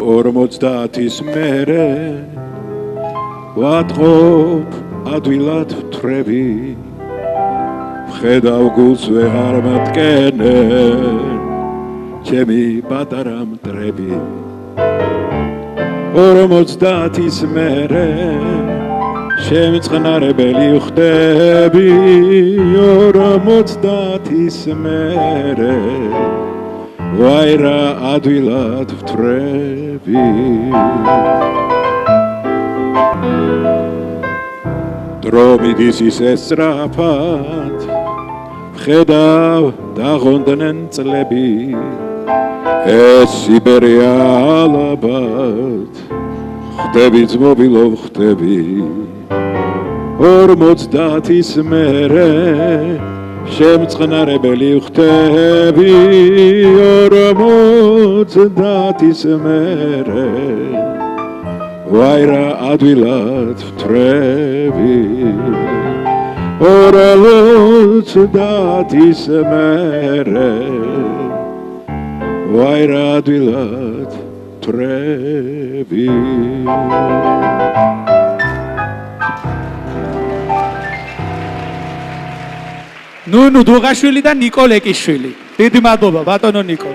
50-ის მერე ვატყობ ადვილად ვთრები ვხედავ გულს ვეღარ მატკენენ ჩემი პატარა მტრები 50-ის მერე შემწყნარებელი ვხდები 50-ის მერე ვაირა ადვილად ვთრები დრო მიდის ისე სწრაფად ვხედავ დაღონდნენ წლები ეს იბერია ალბათ ხდები ძმობილო ხდები 50-ის მერე შემწყნარებელი ხდები 50-ის მერე ვაირა ადვილად ვთრები 50-ის მერე ვაირა ადვილად ვთრები ნუნუ დუღაშვილი და ნიკო ლეკიშვილი. დიდი მადლობა ბატონო ნიკო.